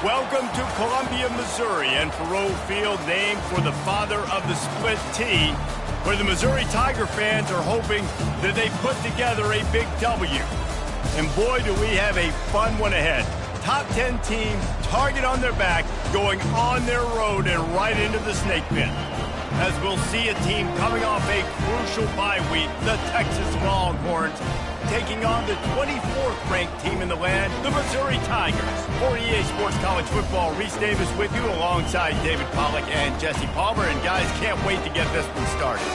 Welcome to Columbia, Missouri, and Faurot Field, named for the father of the split T, where the Missouri Tiger fans are hoping that they put together a big W. And boy, do we have a fun one ahead. Top 10 team, target on their back, going on their road and right into the snake pit. As we'll see a team coming off a crucial bye week, the Texas Longhorns, taking on the 24th ranked team in the land, the Missouri Tigers. For EA Sports College Football, Reese Davis with you alongside David Pollack and Jesse Palmer. And guys, can't wait to get this one started.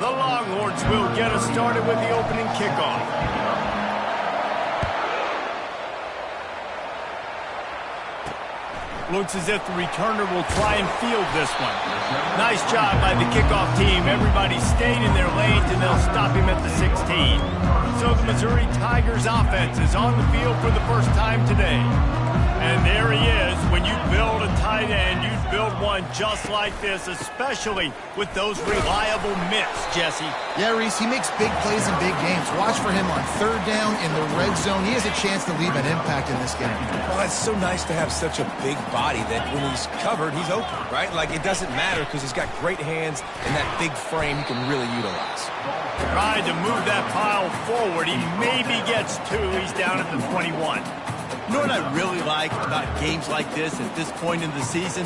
The Longhorns will get us started with the opening kickoff. Looks as if the returner will try and field this one. Nice job by the kickoff team. Everybody stayed in their lanes, and they'll stop him at the 16. So the Missouri Tigers offense is on the field for the first time today. And there he is. When you build a tight end, you build one just like this, especially with those reliable mitts, Jesse. Yeah, Reese, he makes big plays in big games. Watch for him on third down in the red zone. He has a chance to leave an impact in this game. Well, it's so nice to have such a big body that when he's covered, he's open, right? Like, it doesn't matter because he's got great hands and that big frame he can really utilize. Trying to move that pile forward. He maybe gets two. He's down at the 21. You know what I really like about games like this at this point in the season?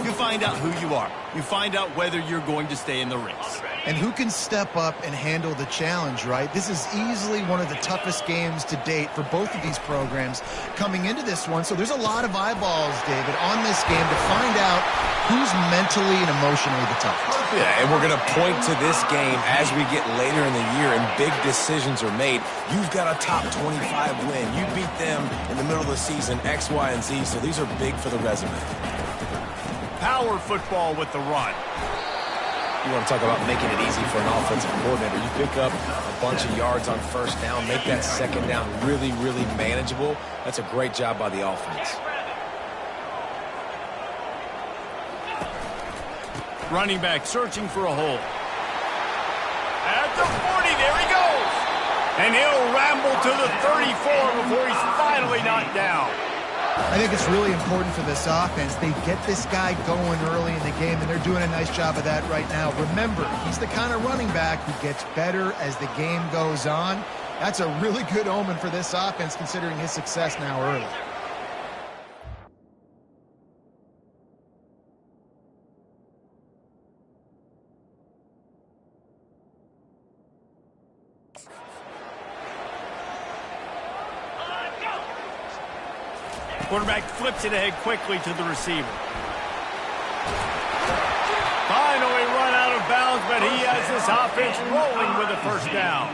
You find out who you are. You find out whether you're going to stay in the race. And who can step up and handle the challenge, right? This is easily one of the toughest games to date for both of these programs coming into this one. So there's a lot of eyeballs, David, on this game to find out who's mentally and emotionally the toughest. Yeah, and we're going to point to this game as we get later in the year and big decisions are made. You've got a top 25 win. You beat them in the middle of the season, X, Y, and Z, so these are big for the resume. Power football with the run. You want to talk about making it easy for an offensive coordinator. You pick up a bunch of yards on first down, make that second down really, really manageable. That's a great job by the offense. Running back searching for a hole. At the 40, there he goes. And he'll ramble to the 34 before he's finally knocked down. I think it's really important for this offense. They get this guy going early in the game, and they're doing a nice job of that right now. Remember, he's the kind of running back who gets better as the game goes on. That's a really good omen for this offense, considering his success now early. Quarterback flips it ahead quickly to the receiver. Finally run out of bounds, but he has this offense rolling with a first down.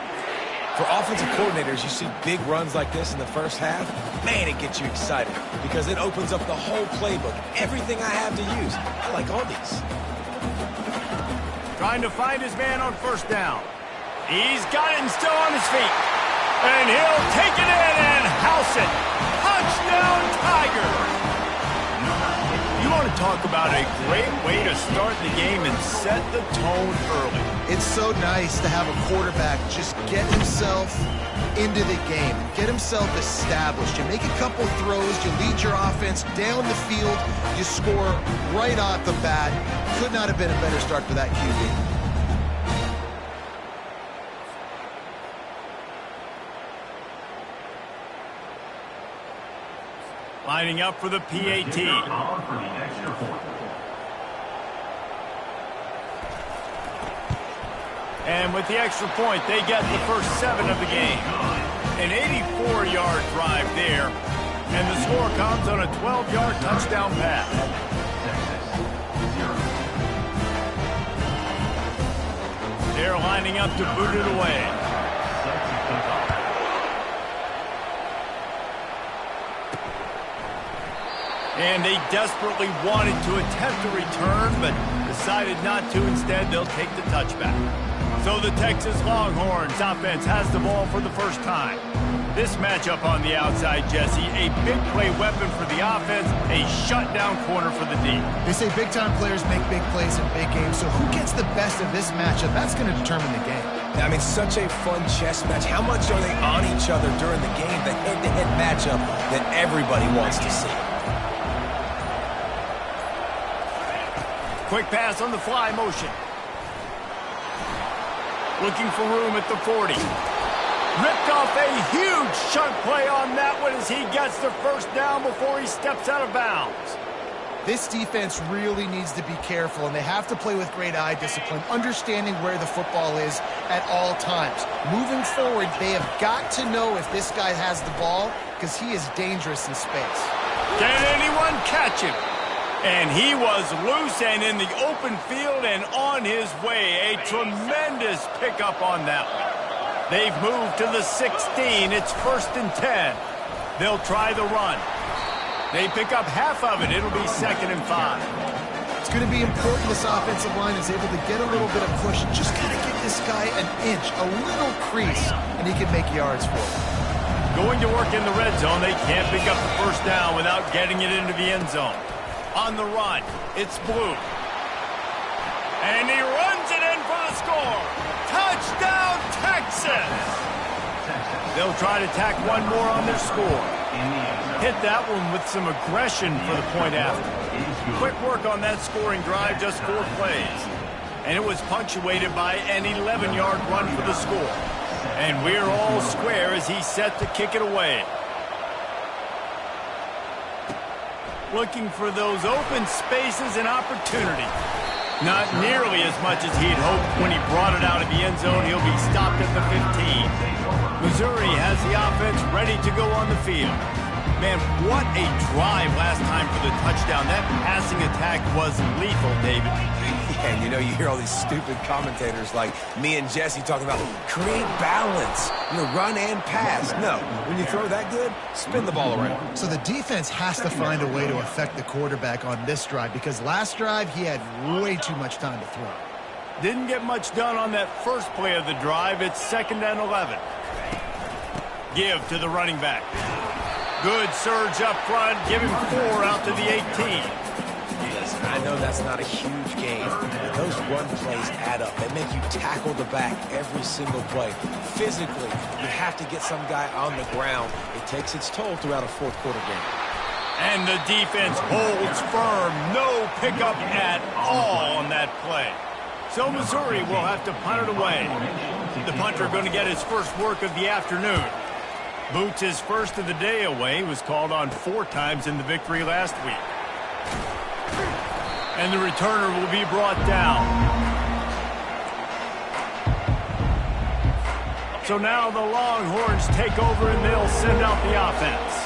For offensive coordinators, you see big runs like this in the first half, man, it gets you excited because it opens up the whole playbook, everything I have to use. I like all these. Trying to find his man on first down. He's got it and still on his feet. And he'll take it in and house it. Touchdown, Tigers! You want to talk about a great way to start the game and set the tone early. It's so nice to have a quarterback just get himself into the game, get himself established. You make a couple throws, you lead your offense down the field, you score right off the bat. Could not have been a better start for that QB. Lining up for the PAT. And with the extra point, they get the first 7 of the game. An 84-yard drive there. And the score comes on a 12-yard touchdown pass. They're lining up to boot it away. And they desperately wanted to attempt a return, but decided not to. Instead, they'll take the touchback. So the Texas Longhorns offense has the ball for the first time. This matchup on the outside, Jesse, a big play weapon for the offense, a shutdown corner for the D. They say big-time players make big plays in big games, so who gets the best of this matchup? That's going to determine the game. I mean, such a fun chess match. How much are they on each other during the game? The head-to-head matchup that everybody wants to see. Quick pass on the fly motion. Looking for room at the 40. Ripped off a huge chunk play on that one as he gets the first down before he steps out of bounds. This defense really needs to be careful, and they have to play with great eye discipline, understanding where the football is at all times. Moving forward, they have got to know if this guy has the ball, because he is dangerous in space. Can anyone catch him? And he was loose and in the open field and on his way. A tremendous pickup on that one. They've moved to the 16. It's 1st and 10. They'll try the run. They pick up half of it. It'll be 2nd and 5. It's going to be important this offensive line is able to get a little bit of push. Just got to give this guy an inch, a little crease, and he can make yards for it. Going to work in the red zone. They can't pick up the first down without getting it into the end zone. On the run, it's Blue. And he runs it in for the score. Touchdown, Texas! They'll try to tack one more on their score. Hit that one with some aggression for the point after. Quick work on that scoring drive, just 4 plays. And it was punctuated by an 11-yard run for the score. And we're all square as he's set to kick it away. Looking for those open spaces and opportunity. Not nearly as much as he'd hoped when he brought it out of the end zone. He'll be stopped at the 15. Missouri has the offense ready to go on the field. Man, what a drive last time for the touchdown. That passing attack was lethal, David. And you know, you hear all these stupid commentators like me and Jesse talking about create balance, run and pass. No, when you throw that good, spin the ball around. So the defense has to find a way to affect the quarterback on this drive, because last drive he had way too much time to throw. Didn't get much done on that first play of the drive. It's 2nd and 11. Give to the running back. Good surge up front. Give him 4 out to the 18. Listen, I know that's not a huge game, but those run plays add up. They make you tackle the back every single play. Physically, you have to get some guy on the ground. It takes its toll throughout a fourth-quarter game. And the defense holds firm. No pickup at all on that play. So Missouri will have to punt it away. The punter going to get his first work of the afternoon. Boots his first of the day away. Was called on 4 times in the victory last week. And the returner will be brought down. So now the Longhorns take over and they'll send out the offense.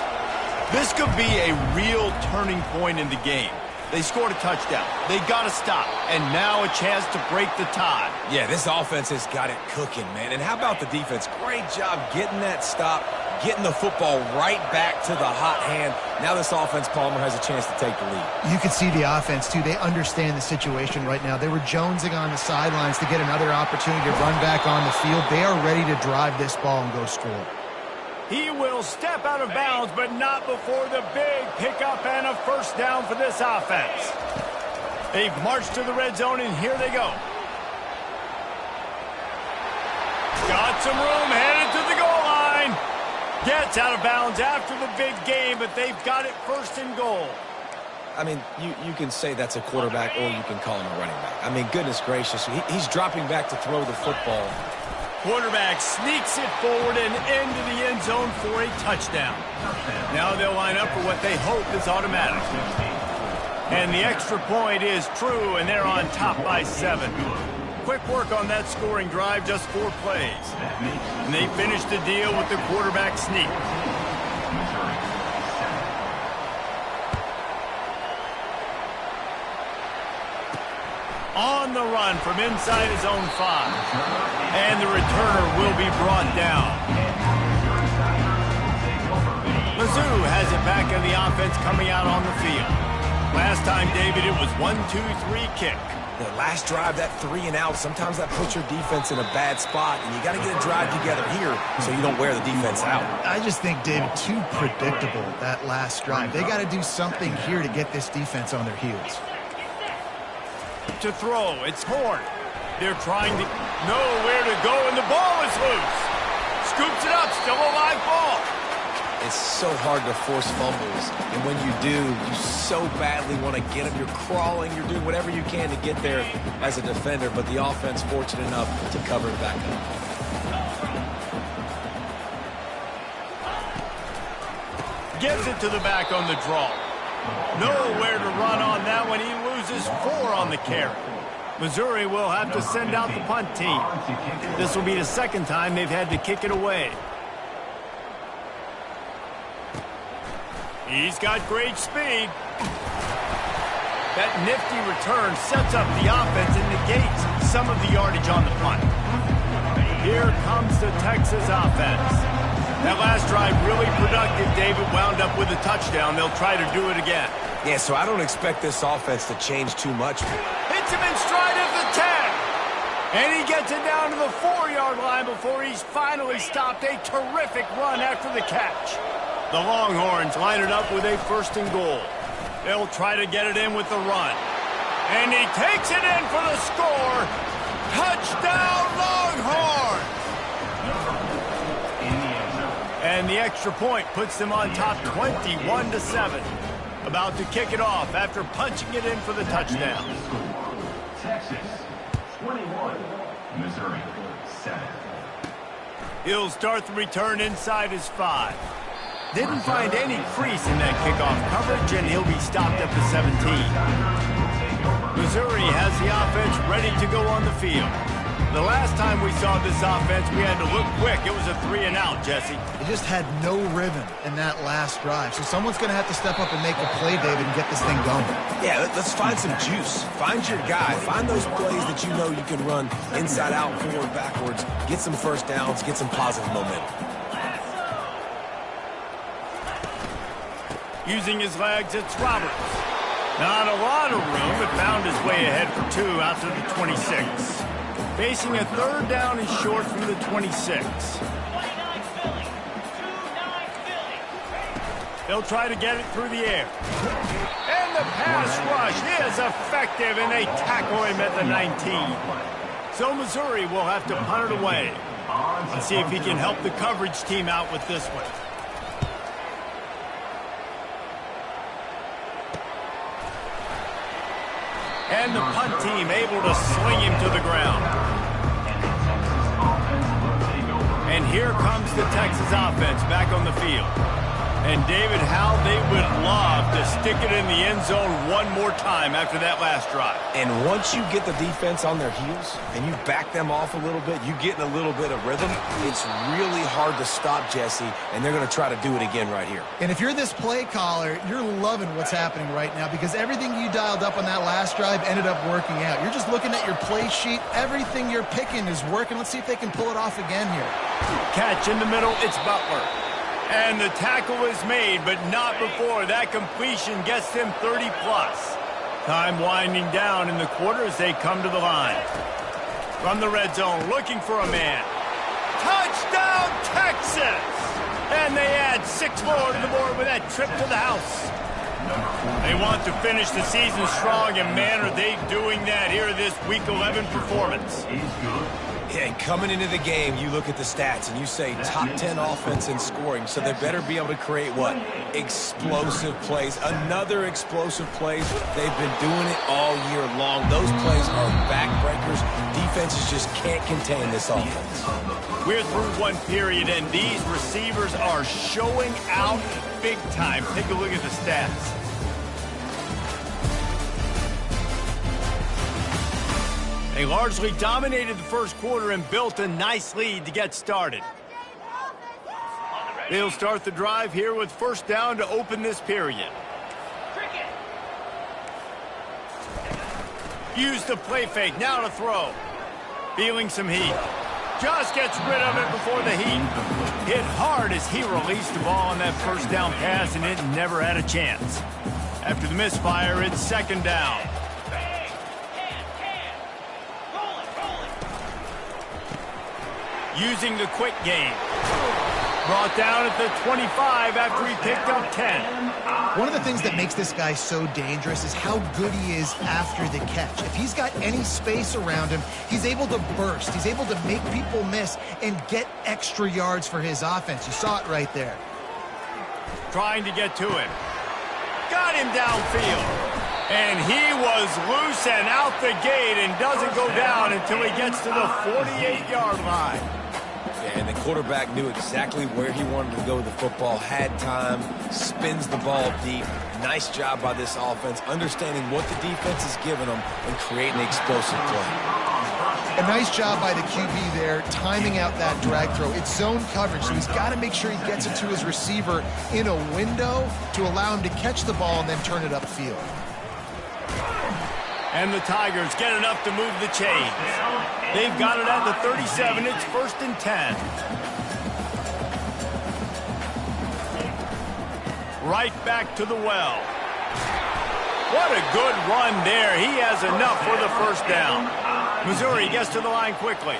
This could be a real turning point in the game. They scored a touchdown. They got to stop. And now a chance to break the tie. Yeah, this offense has got it cooking, man. And how about the defense? Great job getting that stop, getting the football right back to the hot hand. Now this offense, Palmer, has a chance to take the lead. You can see the offense, too. They understand the situation right now. They were jonesing on the sidelines to get another opportunity to run back on the field. They are ready to drive this ball and go score. He will step out of bounds, but not before the big pickup and a first down for this offense. They've marched to the red zone, and here they go. Got some room, headed to the goal line. Gets out of bounds after the big game, but they've got it 1st and goal. I mean, you can say that's a quarterback or you can call him a running back. I mean, goodness gracious, he's dropping back to throw the football. Quarterback sneaks it forward and into the end zone for a touchdown. Now they'll line up for what they hope is automatic. And the extra point is true, and they're on top by 7. Quick work on that scoring drive, just 4 plays. And they finish the deal with the quarterback sneak. On the run from inside his own 5. And the returner will be brought down. Mizzou has it back in the offense coming out on the field. Last time, David, it was 1-2-3 kick. last drive, that 3 and out, sometimes that puts your defense in a bad spot, and you got to get a drive together here so you don't wear the defense out. I just think, David, too predictable, that last drive. They got to do something here to get this defense on their heels. To throw, it's Horn. They're trying to know where to go, and the ball is loose. Scoops it up, still a live ball. It's so hard to force fumbles, and when you do, you so badly want to get them. You're crawling, you're doing whatever you can to get there as a defender, but the offense fortunate enough to cover it back up. Gives it to the back on the draw. Nowhere to run on that one. He loses 4 on the carry. Missouri will have to send out the punt team. This will be the second time they've had to kick it away. He's got great speed. That nifty return sets up the offense and negates some of the yardage on the punt. Here comes the Texas offense. That last drive really productive. David wound up with a touchdown. They'll try to do it again. Yeah, so I don't expect this offense to change too much. Hits him in stride of the 10. And he gets it down to the 4-yard line before he's finally stopped. A terrific run after the catch. The Longhorns line it up with a 1st and goal. They'll try to get it in with the run. And he takes it in for the score. Touchdown, Longhorns! And the extra point puts them on top 21-7. About to kick it off after punching it in for the touchdown. Texas, 21. Missouri, 7. He'll start the return inside his 5. Didn't find any crease in that kickoff coverage, and he'll be stopped at the 17. Missouri has the offense ready to go on the field. The last time we saw this offense, we had to look quick. It was a 3 and out, Jesse. They just had no rhythm in that last drive. So someone's going to have to step up and make a play, David, and get this thing going. Yeah, let's find some juice. Find your guy. Find those plays that you know you can run inside out, forward, backwards. Get some first downs. Get some positive momentum. Using his legs, it's Roberts. Not a lot of room, but found his way ahead for 2 out to the 26. Facing a 3rd down and short from the 26. They'll try to get it through the air. And the pass rush is effective, and they tackle him at the 19. So Missouri will have to punt it away. Let's see if he can help the coverage team out with this one. And the punt team able to sling him to the ground. And here comes the Texas offense back on the field. And David, how they would love to stick it in the end zone one more time after that last drive. And once you get the defense on their heels and you back them off a little bit, you get in a little bit of rhythm, it's really hard to stop Jesse, and they're going to try to do it again right here. And if you're this play caller, you're loving what's happening right now because everything you dialed up on that last drive ended up working out. You're just looking at your play sheet. Everything you're picking is working. Let's see if they can pull it off again here. Catch in the middle, it's Butler. And the tackle is made, but not before that completion gets them 30-plus. Time winding down in the quarter as they come to the line. From the red zone, looking for a man. Touchdown, Texas! And they add 6 more to the board with that trip to the house. They want to finish the season strong, and man, are they doing that here in this Week 11 performance. Yeah, and coming into the game, you look at the stats and you say top 10 offense in scoring, so they better be able to create what? Explosive plays. Another explosive plays. They've been doing it all year long. Those plays are backbreakers. Defenses just can't contain this offense. We're through one period, and these receivers are showing out big time. Take a look at the stats. They largely dominated the first quarter and built a nice lead to get started. They'll start the drive here with 1st down to open this period. Use the play fake, now to throw. Feeling some heat. Just gets rid of it before the heat. Hit hard as he released the ball on that 1st down pass, and it never had a chance. After the misfire, it's 2nd down. using the quick game. Brought down at the 25 after he picked up 10. One of the things that makes this guy so dangerous is how good he is after the catch. If he's got any space around him, he's able to burst. He's able to make people miss and get extra yards for his offense. You saw it right there. Trying to get to him. Got him downfield. And he was loose and out the gate and doesn't go down until he gets to the 48-yard line. Yeah, and the quarterback knew exactly where he wanted to go with the football, had time, spins the ball deep. Nice job by this offense, understanding what the defense is giving them and creating an explosive play. A nice job by the QB there, timing out that drag throw. It's zone coverage, so he's got to make sure he gets it to his receiver in a window to allow him to catch the ball and then turn it upfield. And the Tigers get enough to move the chains. They've got it at the 37. It's 1st and 10. Right back to the well. What a good run there. He has enough for the first down. Missouri gets to the line quickly.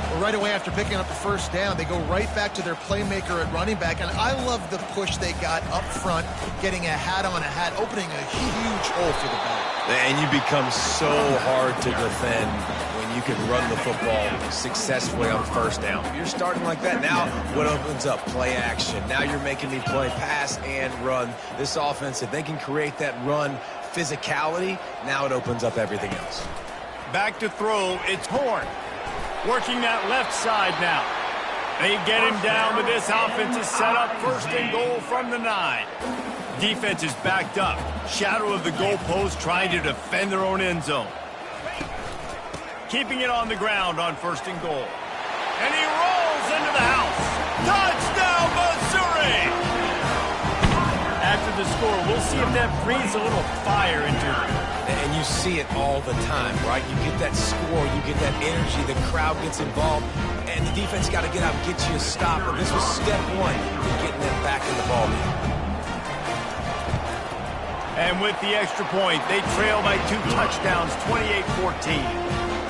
Well, right away after picking up the first down, they go right back to their playmaker at running back. And I love the push they got up front, getting a hat on a hat, opening a huge hole for the back. And you become so hard to defend when you can run the football successfully on first down. You're starting like that. Now what opens up? Play action. Now you're making me play pass and run. This offense, if they can create that run physicality, now it opens up everything else. Back to throw, it's Horn. Working that left side now. They get him down, but this offense is set up 1st and goal from the 9. Defense is backed up. Shadow of the goalpost trying to defend their own end zone. Keeping it on the ground on 1st and goal. And he rolls into the house. Touchdown, Missouri! After the score, we'll see if that breathes a little fire into it. And you see it all the time, right? You get that score, you get that energy, the crowd gets involved, and the defense got to get out and get you a stop. And this was step one to getting them back in the ballgame. And with the extra point, they trail by 2 touchdowns, 28-14.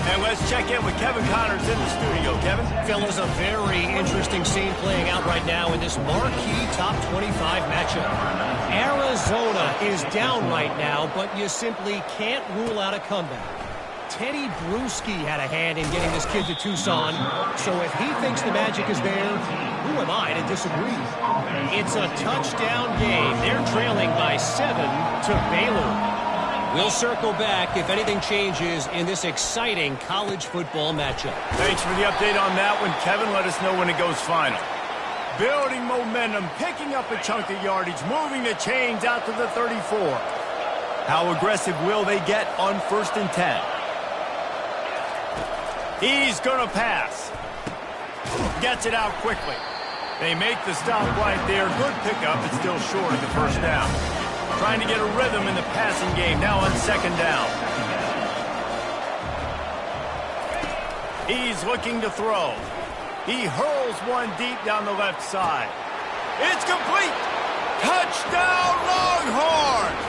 And let's check in with Kevin Connors in the studio. Kevin? Fellas, a very interesting scene playing out right now in this marquee top 25 matchup. Arizona is down right now, but you simply can't rule out a comeback. Teddy Bruschi had a hand in getting this kid to Tucson, so if he thinks the magic is there, who am I to disagree? It's a touchdown game. They're trailing by 7 to Baylor. We'll circle back if anything changes in this exciting college football matchup. Thanks for the update on that one, Kevin. Let us know when it goes final. Building momentum, picking up a chunk of yardage, moving the chains out to the 34. How aggressive will they get on 1st and 10? He's going to pass. Gets it out quickly. They make the stop right there. Good pickup, but still short of the first down. Trying to get a rhythm in the passing game, now on 2nd down. He's looking to throw. He hurls one deep down the left side. It's complete! Touchdown, Longhorns!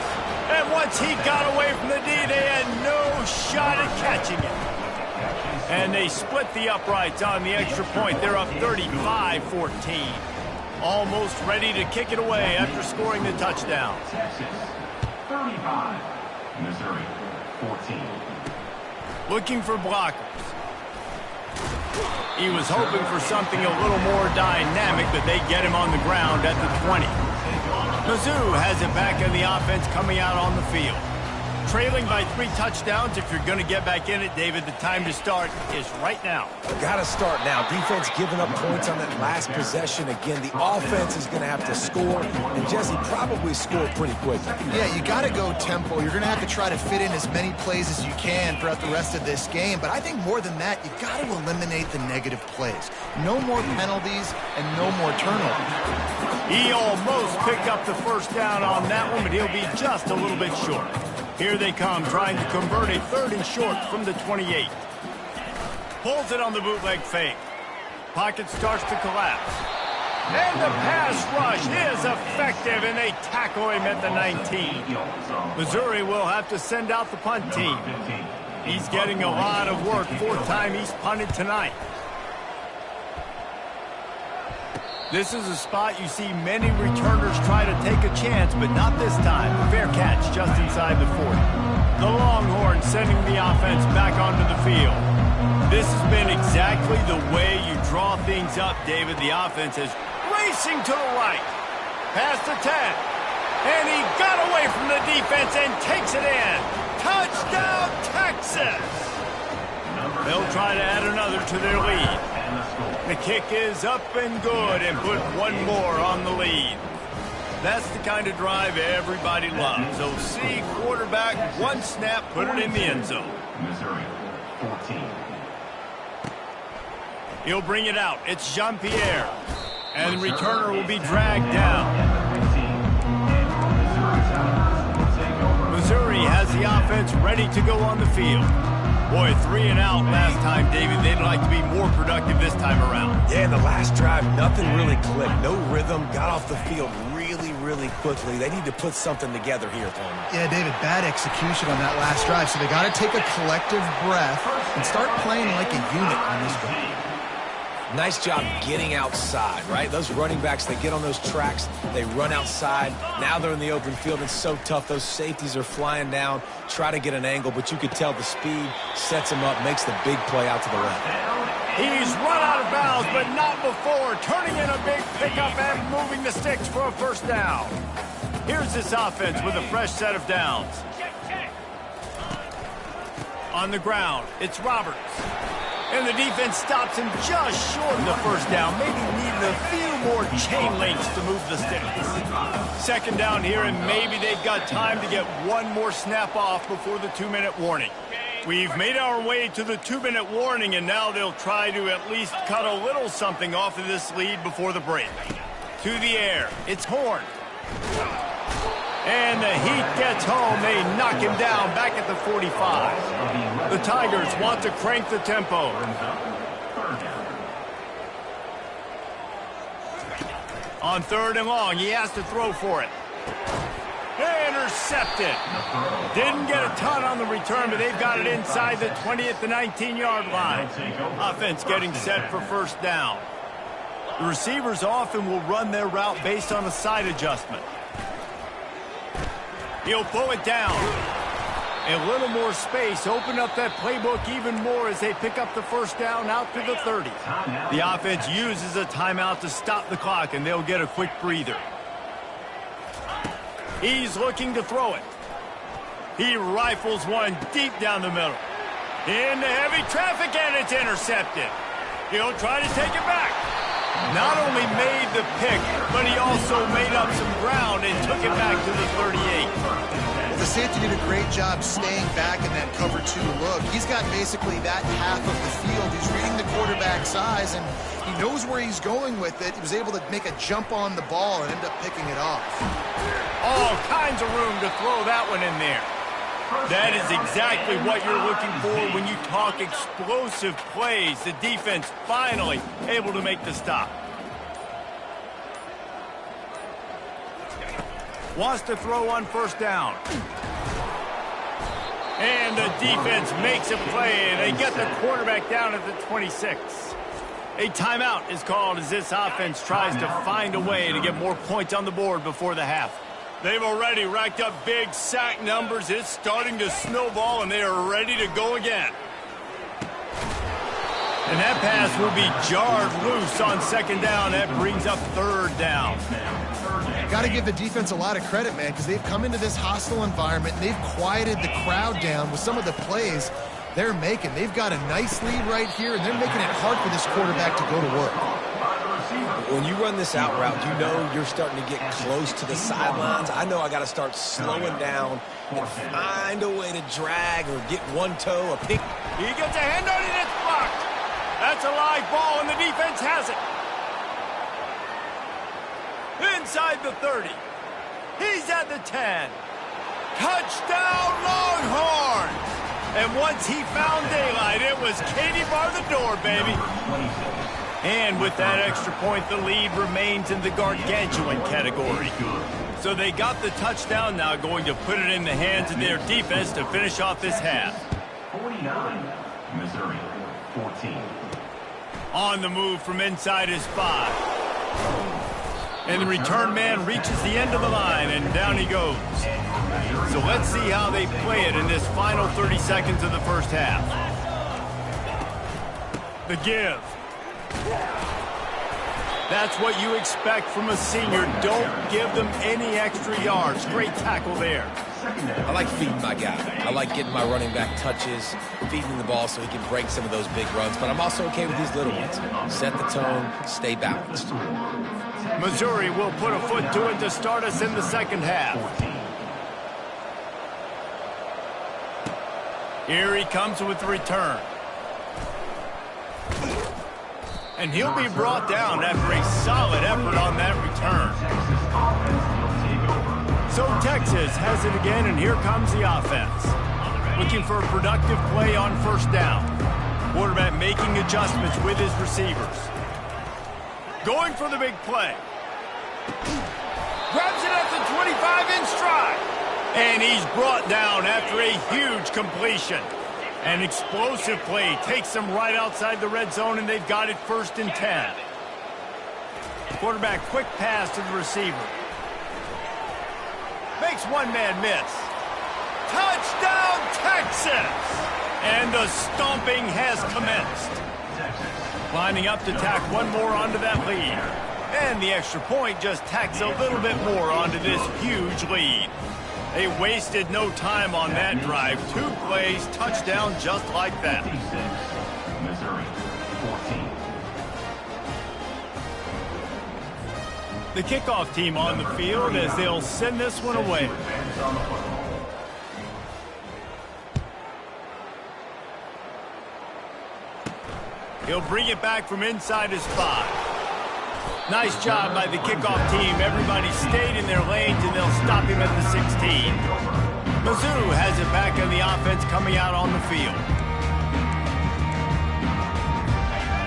And once he got away from the D, they had no shot at catching it. And they split the uprights on the extra point. They're up 35-14. Almost ready to kick it away after scoring the touchdown. Texas, 35. Missouri, 14. Looking for blockers. He was hoping for something a little more dynamic, but they get him on the ground at the 20. Mizzou has it back in the offense coming out on the field. Trailing by 3 touchdowns. If you're going to get back in it, David, the time to start is right now. Got to start now. Defense giving up points on that last possession. Again, the offense is going to have to score, and Jesse probably scored pretty quickly. Yeah, you got to go tempo. You're going to have to try to fit in as many plays as you can throughout the rest of this game. But I think more than that, you got to eliminate the negative plays. No more penalties and no more turnovers. He almost picked up the first down on that one, but he'll be just a little bit short. Here they come, trying to convert a 3rd and short from the 28. Pulls it on the bootleg fake. Pocket starts to collapse. And the pass rush is effective, and they tackle him at the 19. Missouri will have to send out the punt team. He's getting a lot of work. 4th time he's punted tonight. This is a spot you see many returners try to take a chance, but not this time. Fair catch just inside the 40. The Longhorns sending the offense back onto the field. This has been exactly the way you draw things up, David. The offense is racing to the right. Past the 10. And he got away from the defense and takes it in. Touchdown, Texas! They'll try to add another to their lead. The kick is up and good and put one more on the lead. That's the kind of drive everybody loves. OC quarterback, one snap, put it in the end zone. Missouri, 14. He'll bring it out. It's Jean-Pierre. And the returner will be dragged down. Missouri has the offense ready to go on the field. Boy, 3 and out last time, David. They'd like to be more productive this time around. Yeah, in the last drive, nothing really clicked. No rhythm, got off the field really quickly. They need to put something together here, Tony. Yeah, David, bad execution on that last drive, so they got to take a collective breath and start playing like a unit on this one. Nice job getting outside, right? Those running backs, they get on those tracks, they run outside. Now they're in the open field. It's so tough. Those safeties are flying down, try to get an angle, but you could tell the speed sets him up, makes the big play out to the left. He's run out of bounds, but not before. Turning in a big pickup and moving the sticks for a first down. Here's this offense with a fresh set of downs. On the ground, it's Roberts. And the defense stops him just short of the first down. Maybe needing a few more chain links to move the sticks. Second down here, and maybe they've got time to get one more snap off before the 2-minute warning. We've made our way to the 2-minute warning, and now they'll try to at least cut a little something off of this lead before the break. To the air, it's Horn. And the heat gets home. They knock him down back at the 45. The Tigers want to crank the tempo. On 3rd and long, he has to throw for it. Intercepted. Didn't get a ton on the return, but they've got it inside the 20 at the 19-yard line. Offense getting set for first down. The receivers often will run their route based on a side adjustment. He'll pull it down. A little more space. Open up that playbook even more as they pick up the first down out to the 30. The offense uses a timeout to stop the clock, and they'll get a quick breather. He's looking to throw it. He rifles one deep down the middle. Into heavy traffic, and it's intercepted. He'll try to take it back. Not only made the pick, but he also made up some ground and took it back to the 38. The safety did a great job staying back in that cover 2 look. He's got basically that half of the field. He's reading the quarterback's eyes, and he knows where he's going with it. He was able to make a jump on the ball and end up picking it off. All kinds of room to throw that one in there. That is exactly what you're looking for when you talk explosive plays. The defense finally able to make the stop. Wants to throw on first down. And the defense makes a play, and they get the quarterback down at the 26. A timeout is called as this offense tries to find a way to get more points on the board before the half. They've already racked up big sack numbers. It's starting to snowball, and they are ready to go again. And that pass will be jarred loose on second down. That brings up 3rd down. Got to give the defense a lot of credit, man, because they've come into this hostile environment, and they've quieted the crowd down with some of the plays they're making. They've got a nice lead right here, and they're making it hard for this quarterback to go to work. When you run this out route, you know you're starting to get close to the sidelines. I know I got to start slowing down and find a way to drag or get one toe, a pick. He gets a hand on it, it's blocked. That's a live ball, and the defense has it. Inside the 30. He's at the 10. Touchdown, Longhorns! And once he found daylight, it was Katie bar the door, baby. And with that extra point, the lead remains in the gargantuan category. So they got the touchdown, now going to put it in the hands of their defense to finish off this half. 49, Missouri, 14. On the move from inside his 5. And the return man reaches the end of the line, and down he goes. So let's see how they play it in this final 30 seconds of the first half. The give. That's what you expect from a senior. Don't give them any extra yards. Great tackle there. I like feeding my guy. I like getting my running back touches, feeding him the ball so he can break some of those big runs. But I'm also okay with these little ones. Set the tone, stay balanced. Missouri will put a foot to it to start us in the second half. Here he comes with the return. And he'll be brought down after a solid effort on that return. So Texas has it again, and here comes the offense. Looking for a productive play on first down. Quarterback making adjustments with his receivers. Going for the big play. Grabs it at the 25 in stride. And he's brought down after a huge completion. An explosive play takes them right outside the red zone, and they've got it 1st and 10. Quarterback quick pass to the receiver. Makes one man miss. Touchdown, Texas! And the stomping has commenced. Lining up to tack one more onto that lead. And the extra point just tacks a little bit more onto this huge lead. They wasted no time on that drive. 2 plays, touchdown just like that. Missouri, 14. The kickoff team on the field as they'll send this one away. He'll bring it back from inside his 5. Nice job by the kickoff team. Everybody stayed in their lanes, and they'll stop him at the 16. Mizzou has it back on the offense coming out on the field.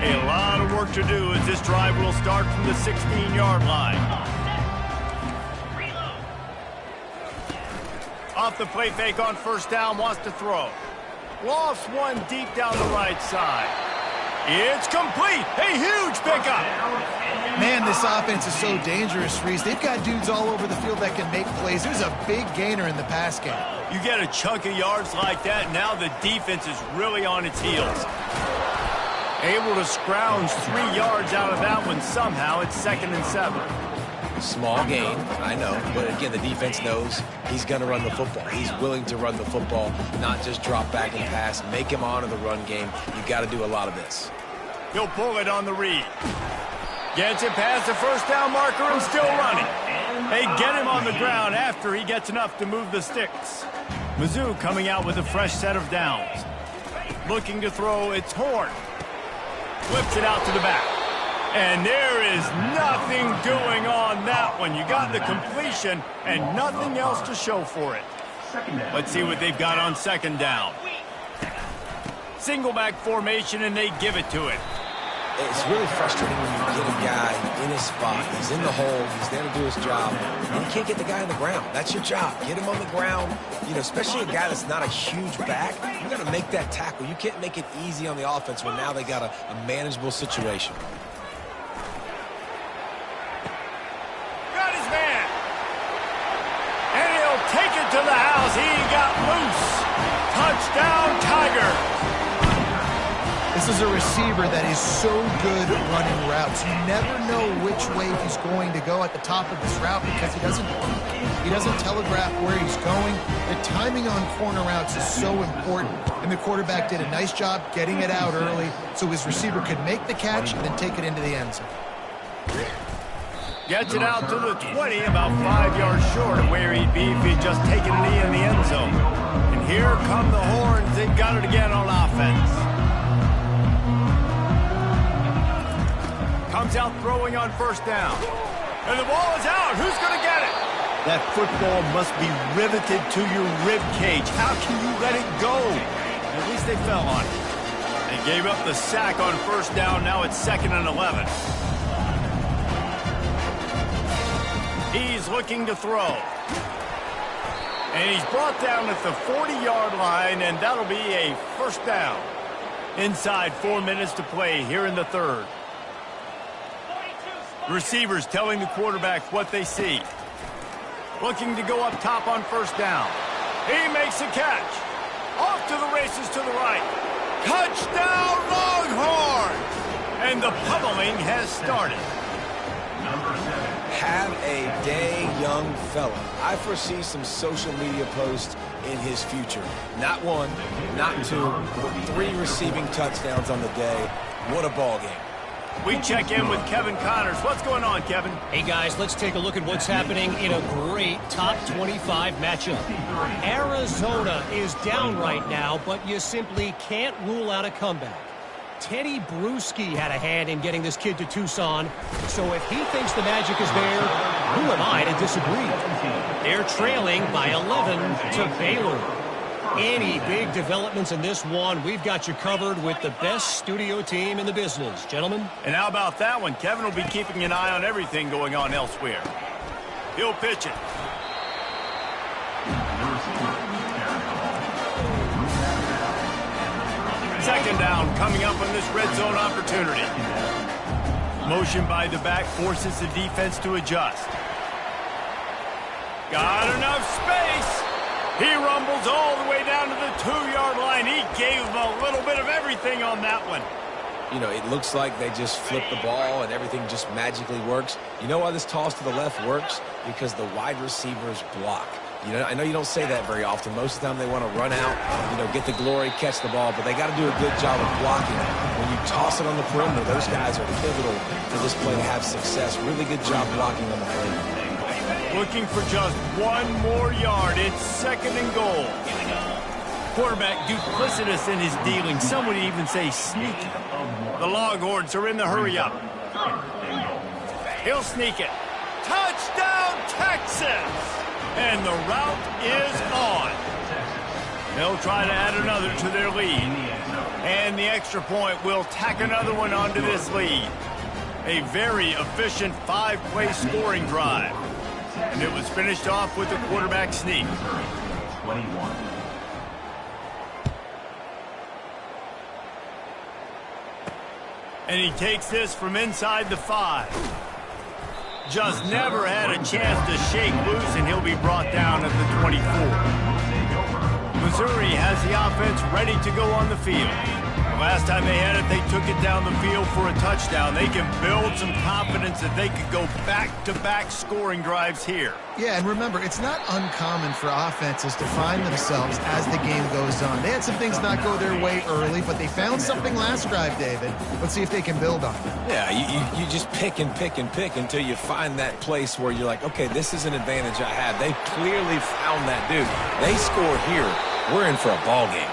A lot of work to do as this drive will start from the 16-yard line. Off the play fake on first down, wants to throw. Lost one deep down the right side. It's complete. A huge pickup. Man, this offense is so dangerous, Reese. They've got dudes all over the field that can make plays. There's a big gainer in the pass game. You get a chunk of yards like that, now the defense is really on its heels. Able to scrounge 3 yards out of that one somehow. It's 2nd and 7. Small gain, I know, but again, the defense knows he's going to run the football. He's willing to run the football, not just drop back and pass, make him honor the run game. You got to do a lot of this. He'll pull it on the read. Gets it past the first down marker and still running. They get him on the ground after he gets enough to move the sticks. Mizzou coming out with a fresh set of downs. Looking to throw, it's Horn. Flips it out to the back. And there is nothing doing on that one. You got the completion and nothing else to show for it. Let's see what they've got on 2nd down. Single back formation, and they give it to it. It's really frustrating when you get a guy in his spot. He's in the hole. He's there to do his job. And you can't get the guy on the ground. That's your job. Get him on the ground. You know, especially a guy that's not a huge back. You got to make that tackle. You can't make it easy on the offense when now they got a manageable situation. Got his man. And he'll take it to the house. He got loose. Touchdown, Tiger. This is a receiver that is so good at running routes. You never know which way he's going to go at the top of this route because he doesn't telegraph where he's going. The timing on corner routes is so important, and the quarterback did a nice job getting it out early so his receiver could make the catch and then take it into the end zone. Gets it out to the 20, about 5 yards short of where he'd be if he'd just taken a knee in the end zone. And here come the Horns. They've got it again on offense. Comes out throwing on first down. And the ball is out. Who's going to get it? That football must be riveted to your rib cage. How can you let it go? At least they fell on it. They gave up the sack on first down. Now it's 2nd and 11. He's looking to throw. And he's brought down at the 40-yard line, and that'll be a first down. Inside 4 minutes to play here in the third. Receivers telling the quarterback what they see. Looking to go up top on first down. He makes a catch. Off to the races to the right. Touchdown, Longhorns! And the pummeling has started. Have a day, young fella. I foresee some social media posts in his future. Not one, not two, but 3 receiving touchdowns on the day. What a ball game. We check in with Kevin Connors. What's going on, Kevin? Hey, guys, let's take a look at what's happening in a great top 25 matchup. Arizona is down right now, but you simply can't rule out a comeback. Teddy Bruschi had a hand in getting this kid to Tucson, so if he thinks the magic is there, who am I to disagree? They're trailing by 11 to Baylor. Any big developments in this one, we've got you covered with the best studio team in the business, gentlemen. And how about that one? Kevin will be keeping an eye on everything going on elsewhere. He'll pitch it. Second down coming up on this red zone opportunity. Motion by the back forces the defense to adjust. Got enough space. He rumbles all the way down to the 2-yard line. He gave him a little bit of everything on that one. You know, it looks like they just flip the ball and everything just magically works. You know why this toss to the left works? Because the wide receivers block. You know, I know you don't say that very often. Most of the time they want to run out, you know, get the glory, catch the ball, but they got to do a good job of blocking it. When you toss it on the perimeter, those guys are pivotal for this play to have success. Really good job blocking on the play. Looking for just 1 more yard. It's second and goal. Quarterback duplicitous in his dealing. Some would even say sneaky. The Longhorns are in the hurry-up. He'll sneak it. Touchdown, Texas! And the route is on. They'll try to add another to their lead. And the extra point will tack another one onto this lead. A very efficient 5-play scoring drive. And it was finished off with a quarterback sneak. 21. And he takes this from inside the 5. Just never had a chance to shake loose, and he'll be brought down at the 24. Missouri has the offense ready to go on the field. The last time they had it, they took it down the field for a touchdown. They can build some confidence that they could go back-to-back scoring drives here. Yeah, and remember, it's not uncommon for offenses to find themselves as the game goes on. They had some things not go their way early, but they found something last drive, David. Let's see if they can build on it. Yeah, you just pick and pick and pick until you find that place where you're like, okay, this is an advantage I have. They clearly found that dude. They score here. We're in for a ball game.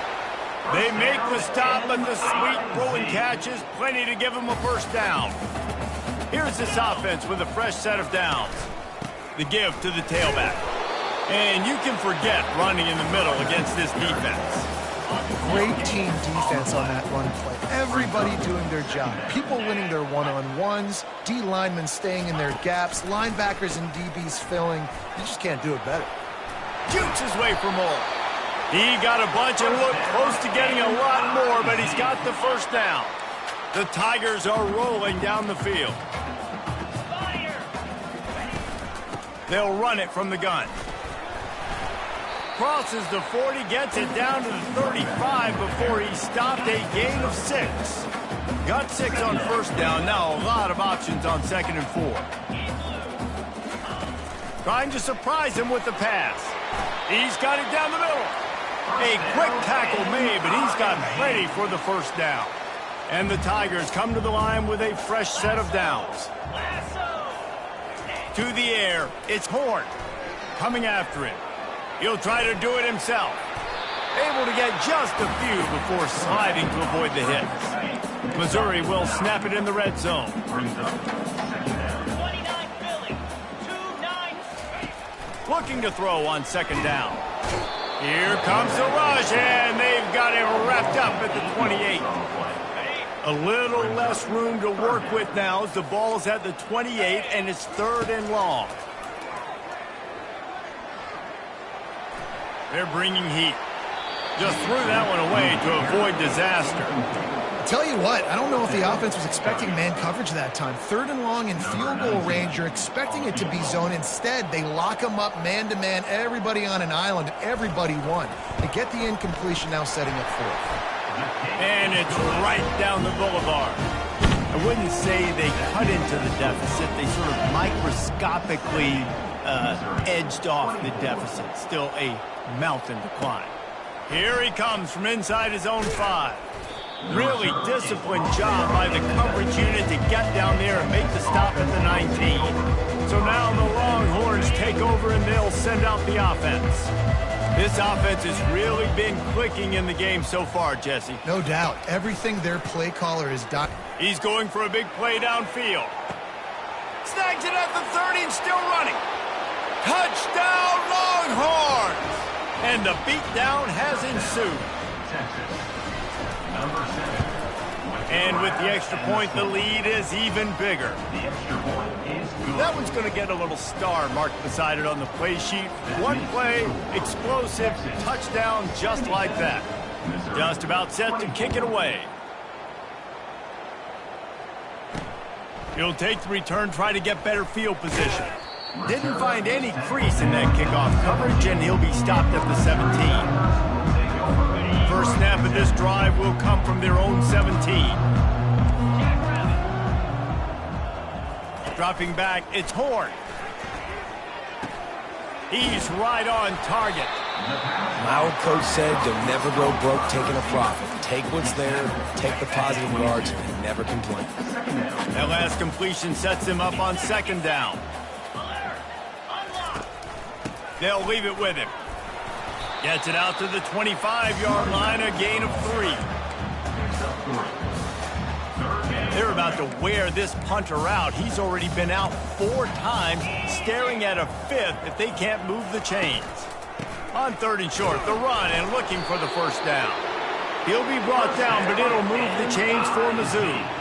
They make the stop, but the sweet rolling catch is plenty to give them a first down. Here's this offense with a fresh set of downs. The give to the tailback. And you can forget running in the middle against this defense. Great team defense on that run play. Everybody doing their job. People winning their one-on-ones, D linemen staying in their gaps, linebackers and DBs filling. You just can't do it better. Shoots his way for more. He got a bunch and looked close to getting a lot more, but he's got the first down. The Tigers are rolling down the field. They'll run it from the gun. Crosses the 40, gets it down to the 35 before he stopped, a gain of 6. Got 6 on first down, now a lot of options on 2nd and 4. Trying to surprise him with the pass. He's got it down the middle. A quick tackle made, but he's got plenty for the first down. And the Tigers come to the line with a fresh set of downs. To the air, it's Horn coming after him. He'll try to do it himself. Able to get just a few before sliding to avoid the hits. Missouri will snap it in the red zone. Looking to throw on 2nd down. Here comes the rush, and they've got him wrapped up at the 28. A little less room to work with now as the ball's at the 28, and it's 3rd and long. They're bringing heat. Just threw that one away to avoid disaster. Tell you what, I don't know if the offense was expecting man coverage that time. 3rd and long in field goal range, you're expecting it to be zone. Instead, they lock them up man-to-man, everybody on an island, everybody won. They get the incompletion, now setting up 4th. And it's right down the boulevard. I wouldn't say they cut into the deficit. They sort of microscopically edged off the deficit. Still a mountain to climb. Here he comes from inside his own 5. Really disciplined job by the coverage unit to get down there and make the stop at the 19. So now the Longhorns take over and they'll send out the offense. This offense has really been clicking in the game so far, Jesse. No doubt. Everything their play caller has done. He's going for a big play downfield. Snags it at the 30 and still running. Touchdown Longhorns! And the beatdown has ensued. And with the extra point, the lead is even bigger. That one's going to get a little star marked beside it on the play sheet. One play, explosive, touchdown just like that. Just about set to kick it away. He'll take the return, try to get better field position. Didn't find any crease in that kickoff coverage, and he'll be stopped at the 17. First snap of this drive will come from their own 17. Dropping back, it's Horn. He's right on target. My old coach said you'll never go broke taking a profit. Take what's there, take the positive yards, and never complain. That last completion sets him up on 2nd down. They'll leave it with him. Gets it out to the 25-yard line, a gain of 3. They're about to wear this punter out. He's already been out 4 times, staring at a 5th if they can't move the chains. On 3rd and short, the run and looking for the first down. He'll be brought down, but it'll move the chains for Mizzou.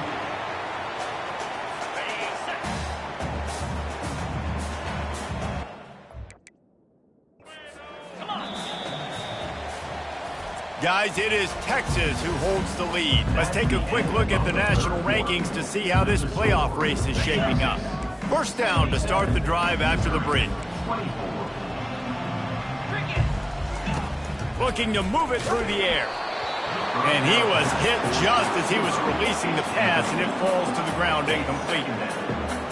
Guys, it is Texas who holds the lead. Let's take a quick look at the national rankings to see how this playoff race is shaping up. First down to start the drive after the break. Looking to move it through the air. And he was hit just as he was releasing the pass, and it falls to the ground incomplete.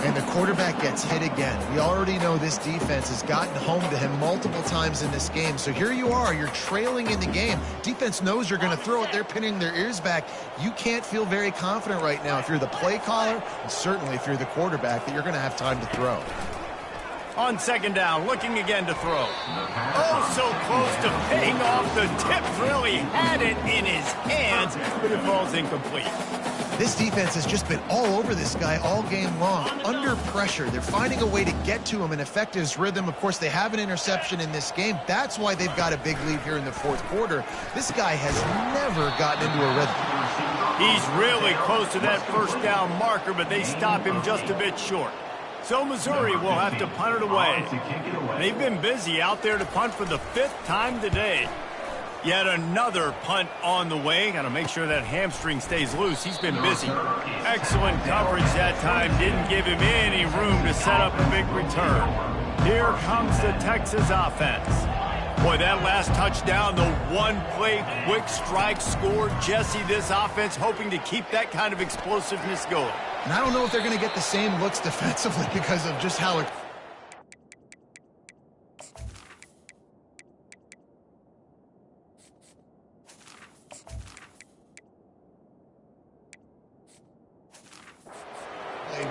And the quarterback gets hit again. We already know this defense has gotten home to him multiple times in this game. So here you are, you're trailing in the game. Defense knows you're going to throw it. They're pinning their ears back. You can't feel very confident right now if you're the play caller, and certainly if you're the quarterback, that you're going to have time to throw. On 2nd down, looking again to throw. Oh, so close to paying off. The tip really had it in his hands, but it falls incomplete. This defense has just been all over this guy all game long. Under pressure, they're finding a way to get to him and affect his rhythm. Of course, they have an interception in this game. That's why they've got a big lead here in the 4th quarter. This guy has never gotten into a rhythm. He's really close to that first down marker, but they stop him just a bit short. So Missouri will have to punt it away. They've been busy out there to punt for the 5th time today. Yet another punt on the way. Got to make sure that hamstring stays loose. He's been busy. Excellent coverage that time. Didn't give him any room to set up a big return. Here comes the Texas offense. Boy, that last touchdown, the one-play quick strike score. Jesse, this offense hoping to keep that kind of explosiveness going. And I don't know if they're going to get the same looks defensively because of just how it...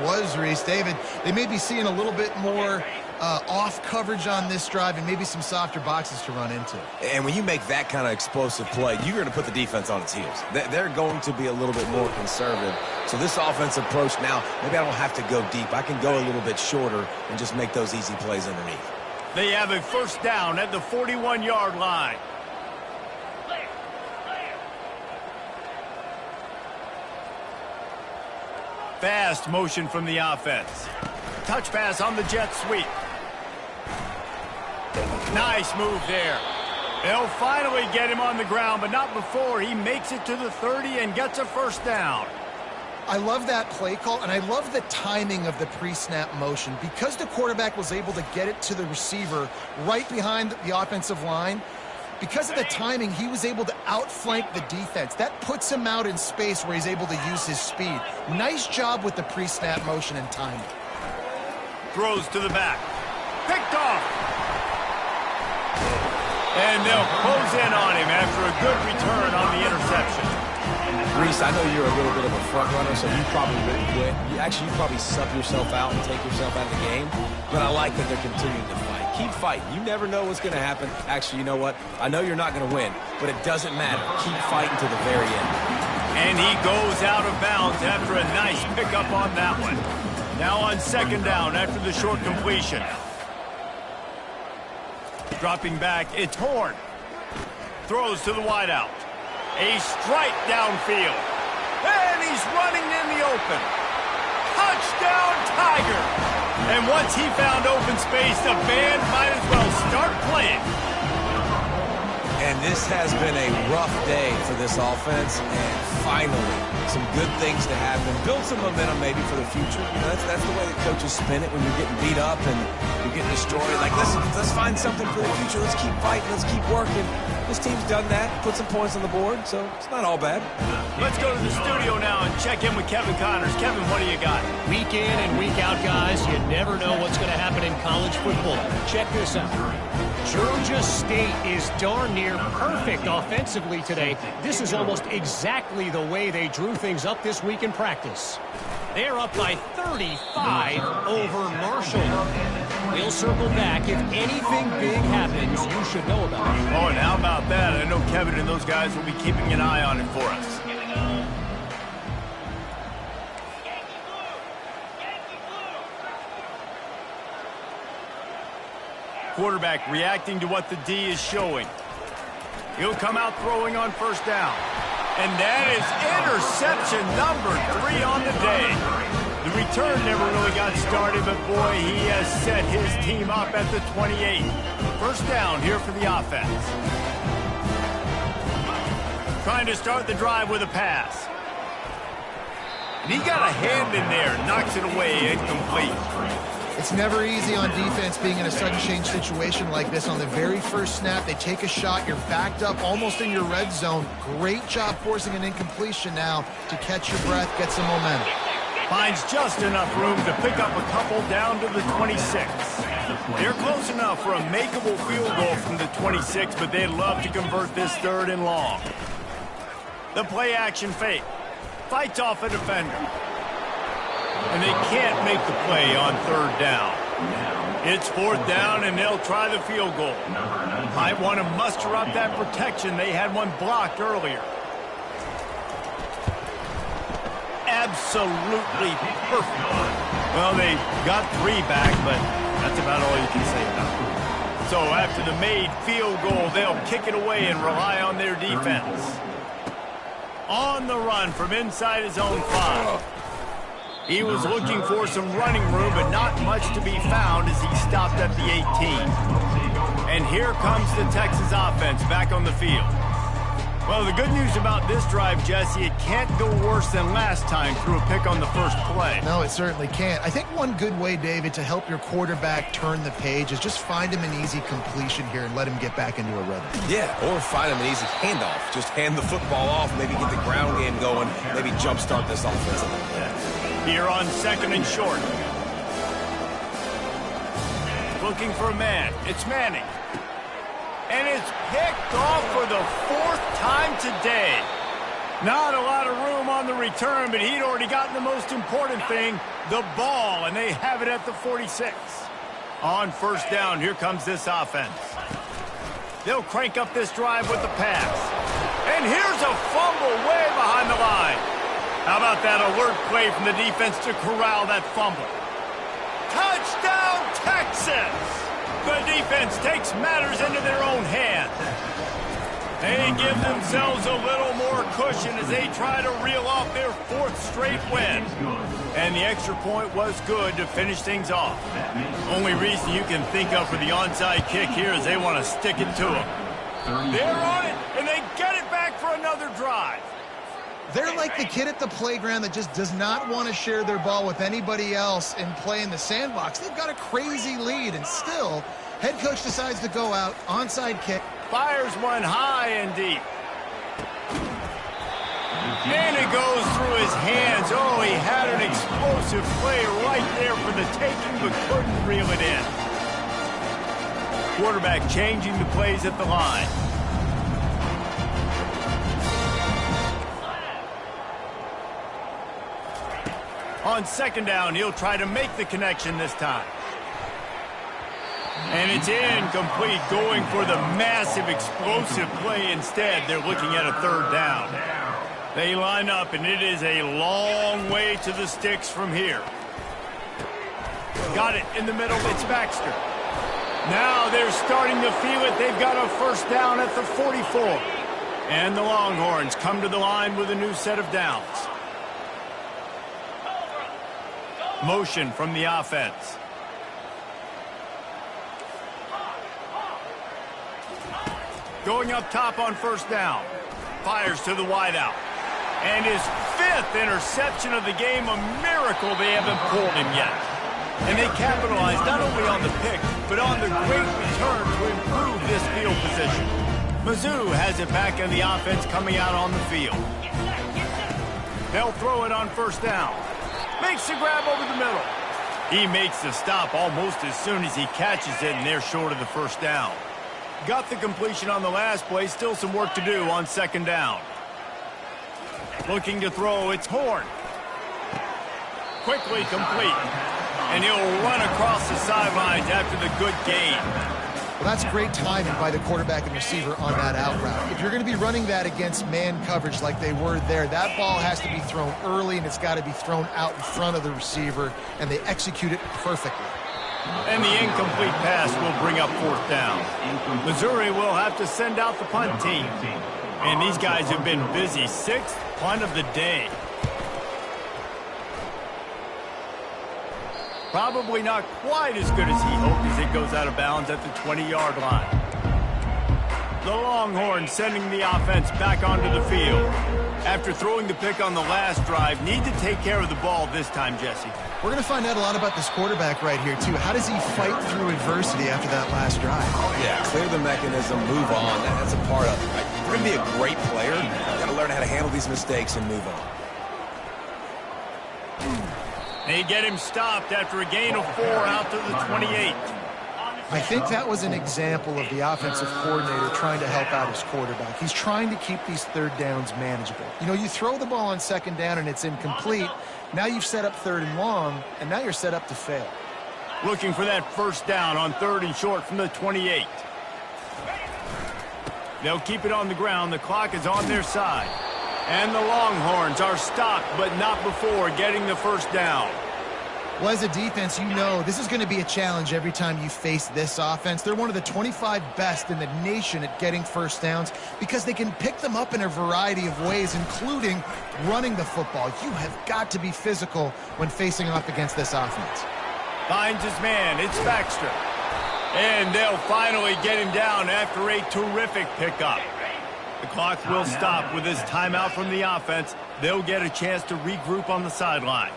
was, Reese. David, they may be seeing a little bit more off coverage on this drive and maybe some softer boxes to run into. And when you make that kind of explosive play, you're going to put the defense on its heels. They're going to be a little bit more conservative. So this offensive approach now, maybe I don't have to go deep. I can go a little bit shorter and just make those easy plays underneath. They have a first down at the 41-yard line. Fast motion from the offense. Touch pass on the jet sweep. Nice move there. They'll finally get him on the ground, but not before he makes it to the 30 and gets a first down. I love that play call, and I love the timing of the pre-snap motion. Because the quarterback was able to get it to the receiver right behind the offensive line, because of the timing, he was able to outflank the defense. That puts him out in space where he's able to use his speed. Nice job with the pre-snap motion and timing. Throws to the back. Picked off. And they'll close in on him after a good return on the interception. Reese, I know you're a little bit of a front runner, so you probably wouldn't quit. You probably sub yourself out and take yourself out of the game. But I like that they're continuing to fight. Keep fighting. You never know what's going to happen. Actually, you know what? I know you're not going to win, but it doesn't matter. Keep fighting to the very end. And he goes out of bounds after a nice pickup on that one. Now on second down after the short completion. Dropping back, it's Horn. Throws to the wideout. A strike downfield. And he's running in the open. Touchdown, Tiger! And once he found open space, the band might as well start playing. And this has been a rough day for this offense, and finally, some good things to happen. Build some momentum maybe for the future. You know, that's the way that coaches spin it when you're getting beat up and you're getting destroyed. Like, let's find something for the future. Let's keep fighting. Let's keep working. This team's done that, put some points on the board, so it's not all bad. Let's go to the studio now and check in with Kevin Connors. Kevin, what do you got? Week in and week out, guys, you never know what's going to happen in college football. Check this out. Georgia State is darn near perfect offensively today. This is almost exactly the way they drew things up this week in practice. They're up by 35 over Marshall. We'll circle back. If anything big happens, you should know about it. Oh, and how about that? I know Kevin and those guys will be keeping an eye on it for us. Quarterback reacting to what the D is showing. He'll come out throwing on first down. And that is interception number 3 on the day. The return never really got started, but boy, he has set his team up at the 28. First down here for the offense. Trying to start the drive with a pass. And he got a hand in there, knocks it away, incomplete. It's never easy on defense being in a sudden change situation like this. On the very first snap, they take a shot. You're backed up almost in your red zone. Great job forcing an incompletion now to catch your breath, get some momentum. Finds just enough room to pick up a couple down to the 26. They're close enough for a makeable field goal from the 26, but they'd love to convert this third and long. The play action fake. Fights off a defender. And they can't make the play on third down. It's fourth down, and they'll try the field goal. Might want to muster up that protection. They had one blocked earlier. Absolutely perfect. Well, they got 3 back, but that's about all you can say about it. So after the made field goal, they'll kick it away and rely on their defense. On the run from inside his own 5. He was looking for some running room, but not much to be found as he stopped at the 18. And here comes the Texas offense back on the field. Well, the good news about this drive, Jesse, it can't go worse than last time through a pick on the first play. No, it certainly can't. I think one good way, David, to help your quarterback turn the page is just find him an easy completion here and let him get back into a rhythm. Yeah, or find him an easy handoff. Just hand the football off, maybe get the ground game going, maybe jumpstart this offense a little bit. Here on second and short. Looking for a man. It's Manning. And it's picked off for the 4th time today. Not a lot of room on the return, but he'd already gotten the most important thing, the ball, and they have it at the 46. On first down, here comes this offense. They'll crank up this drive with the pass. And here's a fumble way behind the line. How about that alert play from the defense to corral that fumble? Touchdown, Texas! The defense takes matters into their own hands. They give themselves a little more cushion as they try to reel off their 4th straight win. And the extra point was good to finish things off. Only reason you can think of for the onside kick here is they want to stick it to them. They're on it, and they get it back for another drive. They're like the kid at the playground that just does not want to share their ball with anybody else and play in the sandbox. They've got a crazy lead, and still, head coach decides to go out, onside kick. Fires one high and deep. And it goes through his hands. Oh, he had an explosive play right there for the taking, but couldn't reel it in. Quarterback changing the plays at the line. On second down, he'll try to make the connection this time. And it's incomplete, going for the massive explosive play instead. They're looking at a third down. They line up, and it is a long way to the sticks from here. Got it in the middle. It's Baxter. Now they're starting to feel it. They've got a first down at the 44. And the Longhorns come to the line with a new set of downs. Motion from the offense. Going up top on first down. Fires to the wideout. And his 5th interception of the game, a miracle they haven't pulled him yet. And they capitalized not only on the pick, but on the great return to improve this field position. Mizzou has it back in the offense coming out on the field. They'll throw it on first down. Makes the grab over the middle. He makes the stop almost as soon as he catches it, and they're short of the first down. Got the completion on the last play. Still some work to do on second down. Looking to throw, it's Horn. Quickly complete. And he'll run across the sidelines after the good gain. Well, that's great timing by the quarterback and receiver on that out route. If you're going to be running that against man coverage like they were there, that ball has to be thrown early, and it's got to be thrown out in front of the receiver, and they execute it perfectly. And the incomplete pass will bring up fourth down. Missouri will have to send out the punt team. And these guys have been busy. 6th punt of the day. Probably not quite as good as he hoped as it goes out of bounds at the 20-yard line. The Longhorns sending the offense back onto the field. After throwing the pick on the last drive, need to take care of the ball this time, Jesse. We're going to find out a lot about this quarterback right here, too. How does he fight through adversity after that last drive? Yeah, clear the mechanism, move on. That's a part of it. Right? If you're going to be a great player, you've got to learn how to handle these mistakes and move on. They get him stopped after a gain of 4 out to the 28. I think that was an example of the offensive coordinator trying to help out his quarterback. He's trying to keep these third downs manageable. You know, you throw the ball on second down and it's incomplete. Now you've set up third and long, and now you're set up to fail. Looking for that first down on 3rd and short from the 28. They'll keep it on the ground. The clock is on their side. And the Longhorns are stopped, but not before getting the first down. Well, as a defense, you know this is going to be a challenge every time you face this offense. They're one of the 25 best in the nation at getting first downs because they can pick them up in a variety of ways, including running the football. You have got to be physical when facing off against this offense. Finds his man. It's Baxter. And they'll finally get him down after a terrific pickup. The clock will stop with this timeout from the offense. They'll get a chance to regroup on the sideline.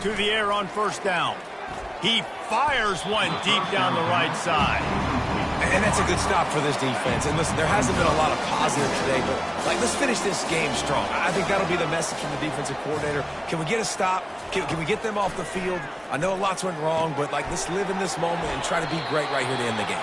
To the air on first down. He fires one deep down the right side. And that's a good stop for this defense. And listen, there hasn't been a lot of positive today, but let's finish this game strong. I think that'll be the message from the defensive coordinator. Can we get a stop? Can we get them off the field? I know lots went wrong, but let's live in this moment and try to be great right here to end the game.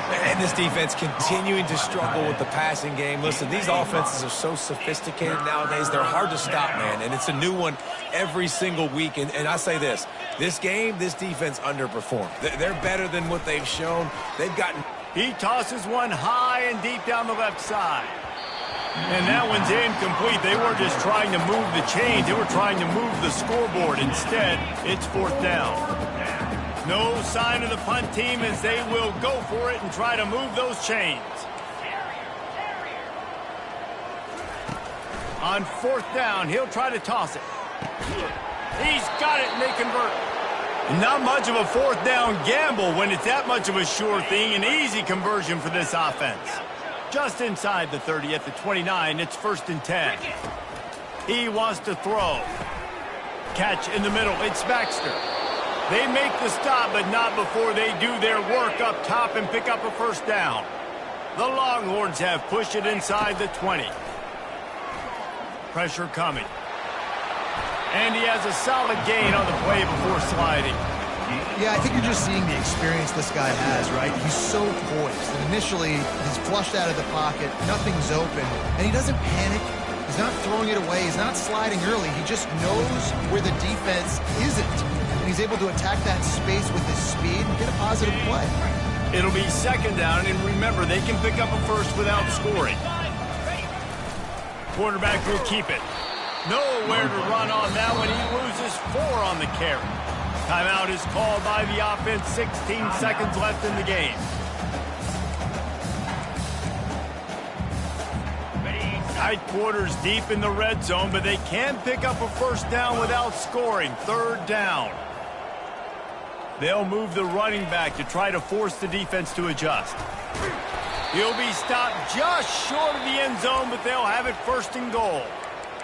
And this defense continuing to struggle with the passing game. Listen, these offenses are so sophisticated nowadays. They're hard to stop, man. And it's a new one every single week. And I say this game, this defense underperformed. They're better than what they've shown. They've gotten... He tosses one high and deep down the left side. And that one's incomplete. They were just trying to move the chains. They were trying to move the scoreboard. Instead, it's fourth down. No sign of the punt team as they will go for it and try to move those chains. On fourth down, he'll try to toss it. He's got it, and they convert. Not much of a fourth down gamble when it's that much of a sure thing. An easy conversion for this offense. Just inside the 30 at the 29, it's 1st and 10. He wants to throw. Catch in the middle, it's Baxter. They make the stop, but not before they do their work up top and pick up a 1st down. The Longhorns have pushed it inside the 20. Pressure coming. And he has a solid gain on the play before sliding. Yeah, I think you're just seeing the experience this guy has, right? He's so poised. And initially, he's flushed out of the pocket. Nothing's open. And he doesn't panic. He's not throwing it away. He's not sliding early. He just knows where the defense isn't. And he's able to attack that space with his speed and get a positive play. It'll be 2nd down, and remember, they can pick up a first without scoring. Quarterback will keep it. Nowhere to run on that one. He loses 4 on the carry. Timeout is called by the offense. 16 seconds left in the game. Tight quarters deep in the red zone, but they can pick up a 1st down without scoring. 3rd down. They'll move the running back to try to force the defense to adjust. He'll be stopped just short of the end zone, but they'll have it 1st and goal.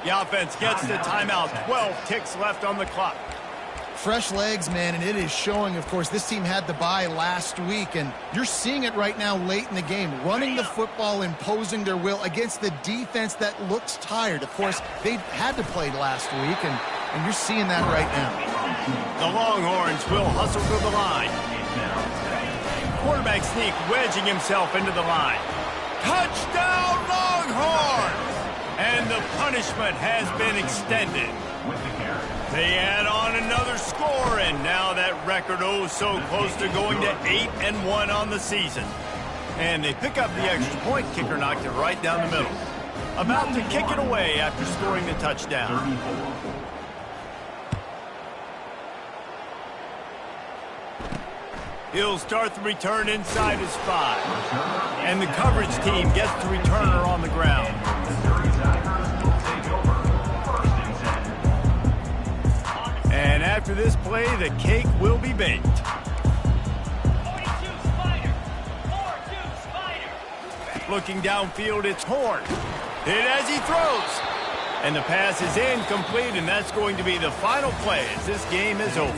The offense gets the timeout. 12 ticks left on the clock. Fresh legs, man, and it is showing. Of course, this team had the bye last week, and you're seeing it right now late in the game. Running the football, imposing their will against the defense that looks tired. Of course, they had to play last week, and you're seeing that right now. The Longhorns will hustle to the line. Quarterback sneak wedging himself into the line. Touchdown, Longhorns! And the punishment has been extended. They add on another score, and now that record so close to going to 8-1 on the season. And they pick up the extra point. Kicker knocked it right down the middle. About to kick it away after scoring the touchdown. He'll start the return inside his 5. And the coverage team gets the returner on the ground. And after this play, the cake will be baked. 42 Spider. 4-2 Spider. Looking downfield, it's Horn. Hit as he throws. And the pass is incomplete, and that's going to be the final play as this game is over.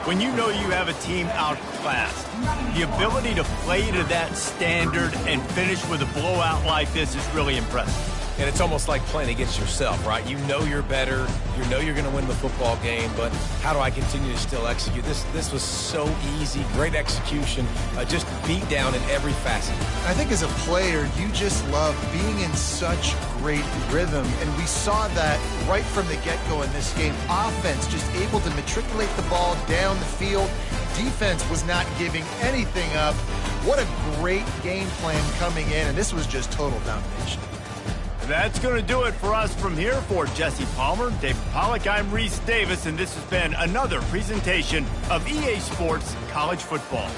When you know you have a team outclassed, the ability to play to that standard and finish with a blowout like this is really impressive. And it's almost like playing against yourself, right? You know you're better. You know you're going to win the football game, but how do I continue to still execute? This was so easy. Great execution. Just beat down in every facet. I think as a player, you just love being in such great rhythm, and we saw that right from the get-go in this game. Offense just able to matriculate the ball down the field. Defense was not giving anything up. What a great game plan coming in, and this was just total domination. That's going to do it for us from here. For Jesse Palmer, David Pollack, I'm Reese Davis, and this has been another presentation of EA Sports College Football.